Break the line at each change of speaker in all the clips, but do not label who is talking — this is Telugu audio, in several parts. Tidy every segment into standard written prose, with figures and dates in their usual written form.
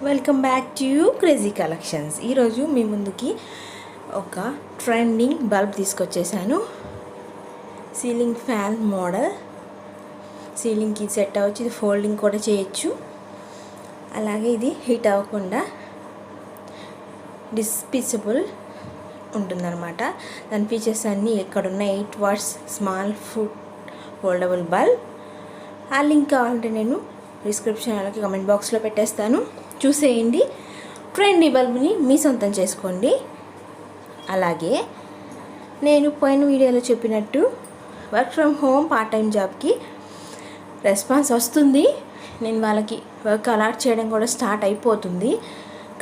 Welcome back to crazy collections. ఈరోజు మీ ముందుకి ఒక ట్రెండింగ్ బల్బ్ తీసుకొచ్చేసాను. సీలింగ్ ఫ్యాన్ మోడల్, సీలింగ్కి సెట్ అవ్వచ్చు. ఇది ఫోల్డింగ్ కూడా చేయొచ్చు. అలాగే ఇది హీట్ అవ్వకుండా డిస్పిచబుల్ ఉంటుందన్నమాట. దాని ఫీచర్స్ అన్నీ ఎక్కడున్న 8 వాట్స్ స్మాల్ ఫోల్డబుల్ బల్బ్. ఆ లింక్ కావాలంటే నేను డిస్క్రిప్షన్ అలాగే కమెంట్ బాక్స్లో పెట్టేస్తాను, చూసేయండి. ట్రెండీ బల్బ్ని మీ సొంతం చేసుకోండి. అలాగే నేను పోయిన వీడియోలో చెప్పినట్టు work from home part time జాబ్కి రెస్పాన్స్ వస్తుంది. నేను వాళ్ళకి వర్క్ అలాట్ చేయడం కూడా స్టార్ట్ అయిపోతుంది.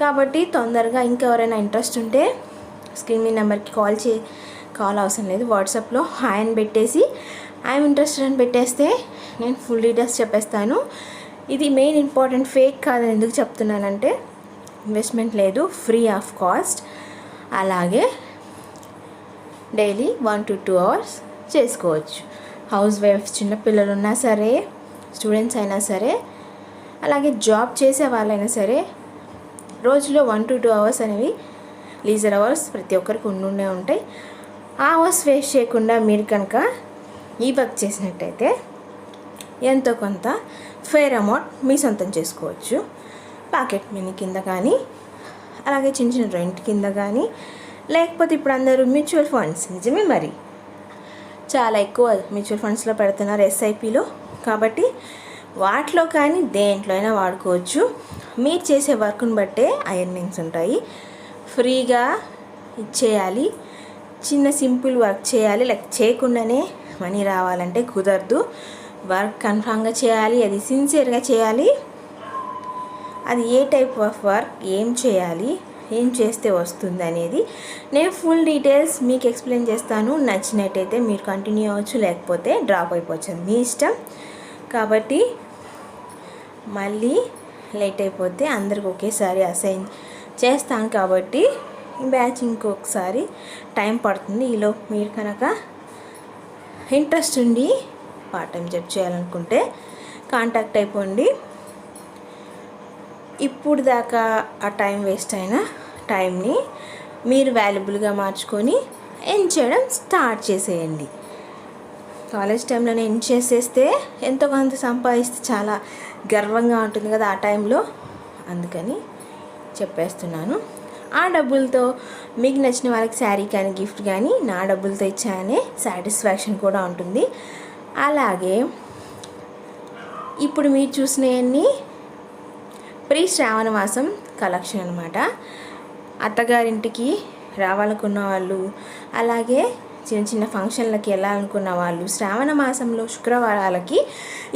కాబట్టి తొందరగా ఇంకెవరైనా ఇంట్రెస్ట్ ఉంటే స్క్రీన్ మీ నెంబర్కి కాల్ అవసరం లేదు. వాట్సాప్లో హాయ్ అని పెట్టేసి ఐఎమ్ ఇంట్రెస్టెడ్ అని పెట్టేస్తే నేను ఫుల్ డీటెయిల్స్ చెప్పేస్తాను. ఇది మెయిన్ ఇంపార్టెంట్, ఫేక్ కాదని ఎందుకు చెప్తున్నానంటే ఇన్వెస్ట్మెంట్ లేదు, ఫ్రీ ఆఫ్ కాస్ట్. అలాగే డైలీ 1 to 2 hours చేసుకోవచ్చు. హౌస్ వైఫ్స్, చిన్నపిల్లలు ఉన్నా సరే, స్టూడెంట్స్ అయినా సరే, అలాగే జాబ్ చేసే వాళ్ళైనా సరే రోజులో 1 to 2 hours అనేవి లీజర్ అవర్స్ ప్రతి ఒక్కరికి ఉండే ఉంటాయి. ఆ అవర్స్ వేస్ట్ చేయకుండా మీరు కనుక ఈ వర్క్ చేసినట్టయితే ఎంతో కొంత ఫేర్ అమౌంట్ మీ సొంతం చేసుకోవచ్చు. పాకెట్ మనీ కింద కానీ, అలాగే చిన్న చిన్న రెంట్ కింద కానీ, లేకపోతే ఇప్పుడు అందరూ మ్యూచువల్ ఫండ్స్, నిజమే మరి చాలా ఎక్కువ మ్యూచువల్ ఫండ్స్లో పెడుతున్నారు, ఎస్ఐపిలో. కాబట్టి వాటిలో కానీ దేంట్లో అయినా వాడుకోవచ్చు. మీరు చేసే వర్క్ని బట్టే ఎర్నింగ్స్ ఉంటాయి. ఫ్రీగా ఇచ్చేయాలి, చిన్న సింపుల్ వర్క్ చేయాలి, లైక్ చేయకుండానే మనీ రావాలంటే కుదరదు. వర్క్ కన్ఫామ్గా చేయాలి, అది సిన్సియర్గా చేయాలి. అది ఏ టైప్ ఆఫ్ వర్క్, ఏం చేయాలి, ఏం చేస్తే వస్తుంది అనేది నేను ఫుల్ డీటెయిల్స్ మీకు ఎక్స్ప్లెయిన్ చేస్తాను. నచ్చినట్టయితే మీరు కంటిన్యూ అవ్వచ్చు, లేకపోతే డ్రాప్ అయిపోవచ్చు, మీ ఇష్టం. కాబట్టి మళ్ళీ లేట్ అయిపోతే అందరికి ఒకేసారి అసైన్ చేస్తాను. కాబట్టి బ్యాచ్ ఇంకొకసారి టైం పడుతుంది. ఈలో మీరు కనుక ఇంట్రెస్ట్ ఉండి పార్ట్ టైం జాబ్ చేయాలనుకుంటే కాంటాక్ట్ అయిపోండి. ఇప్పుడు దాకా ఆ టైం వేస్ట్ అయిన టైంని మీరు వాల్యుబుల్గా మార్చుకొని ఎండ్ చేయడం స్టార్ట్ చేసేయండి. కాలేజ్ టైంలోనే ఎండ్ చేసేస్తే ఎంతో కొంత సంపాదిస్తే చాలా గర్వంగా ఉంటుంది కదా ఆ టైంలో. అందుకని చెప్పేస్తున్నాను. ఆ డబ్బులతో మీకు నచ్చిన వాళ్ళకి శారీ కానీ గిఫ్ట్ కానీ నా డబ్బులతో ఇచ్చాయనే సాటిస్ఫాక్షన్ కూడా ఉంటుంది. అలాగే ఇప్పుడు మీరు చూసినవన్నీ ప్రీ శ్రావణ మాసం కలెక్షన్ అనమాట. అత్తగారింటికి రావాలనుకున్న వాళ్ళు, అలాగే చిన్న చిన్న ఫంక్షన్లకి వెళ్ళాలనుకున్న వాళ్ళు శ్రావణ మాసంలో శుక్రవారాలకి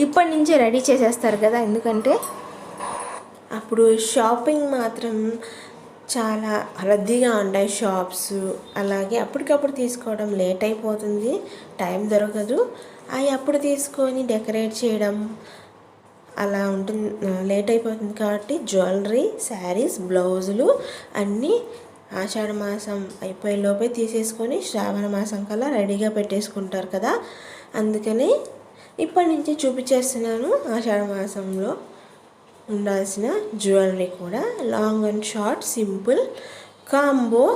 ఇప్పటి నుంచే రెడీ చేసేస్తారు కదా. ఎందుకంటే అప్పుడు షాపింగ్ మాత్రం చాలా రద్దీగా ఉంటాయి షాప్స్. అలాగే అప్పటికప్పుడు తీసుకోవడం లేట్ అయిపోతుంది, టైం దొరకదు. అవి అప్పుడు తీసుకొని డెకరేట్ చేయడం అలా ఉంటుంది, లేట్ అయిపోతుంది. కాబట్టి జ్యువెలరీ, శారీస్, బ్లౌజులు అన్నీ ఆషాఢ మాసం అయిపోయేలోపే తీసేసుకొని శ్రావణ మాసం కల్లా రెడీగా పెట్టేసుకుంటారు కదా. అందుకని ఇప్పటి నుంచి చూపించేస్తున్నాను ఆషాఢ మాసంలో ఉండాల్సిన జ్యువెలరీ కూడా. Long and short, simple combo.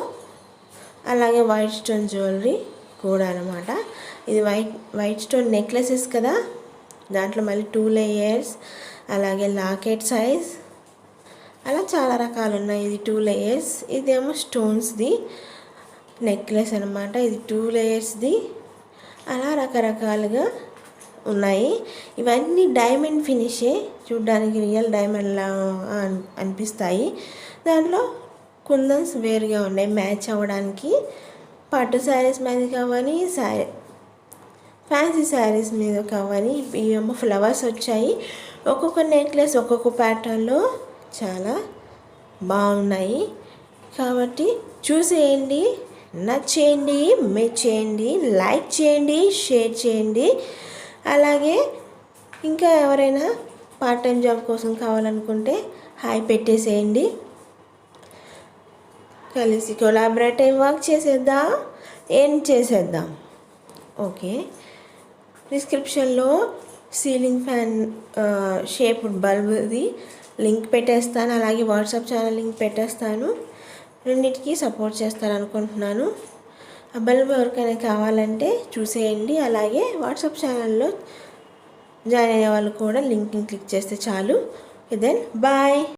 అలాగే వైట్ స్టోన్ జ్యువెలరీ కూడా అనమాట. ఇది వైట్ స్టోన్ నెక్లెసెస్ కదా, దాంట్లో మళ్ళీ 2 layers, అలాగే లాకెట్ సైజ్, అలా చాలా రకాలు ఉన్నాయి. ఇది 2 layers, ఇదేమో స్టోన్స్ది నెక్లెస్ అనమాట. ఇది 2 layersది. అలా రకరకాలుగా ఉన్నాయి. ఇవన్నీ డైమండ్ ఫినిషే, చూడ్డానికి రియల్ డైమండ్లా అనిపిస్తాయి. దాంట్లో కుందన్స్ వేరుగా ఉన్నాయి మ్యాచ్ అవ్వడానికి. పట్టు శారీస్ మీద కావాలి, ఫ్యాన్సీ శారీస్ మీద కావాలి. ఇవేమో ఫ్లవర్స్ వచ్చాయి. ఒక్కొక్క నెక్లెస్ ఒక్కొక్క ప్యాటర్న్లో చాలా బాగున్నాయి. కాబట్టి చూసేయండి, నచ్చేయండి, మెచ్చేయండి, లైక్ చేయండి, షేర్ చేయండి. అలాగే ఇంకా ఎవరైనా పార్ట్ టైం జాబ్ కోసం కావాలనుకుంటే హాయ్ పెట్టేసేయండి. కలిసి కొలాబరేట్ అయ్యి వర్క్ చేసేద్దాం, ఏం చేసేద్దాం. ఓకే, డిస్క్రిప్షన్లో సీలింగ్ ఫ్యాన్ షేప్డ్ బల్బ్ది లింక్ పెట్టేస్తాను, అలాగే వాట్సాప్ ఛానల్ లింక్ పెట్టేస్తాను. రెండింటికి సపోర్ట్ చేస్తారనుకుంటున్నాను. ఆ బల్బ్ ఎవరికైనా కావాలంటే చూసేయండి. అలాగే వాట్సాప్ ఛానల్లో జాయిన్ అయ్యే వాళ్ళు కూడా లింక్ని క్లిక్ చేస్తే చాలు. Then bye.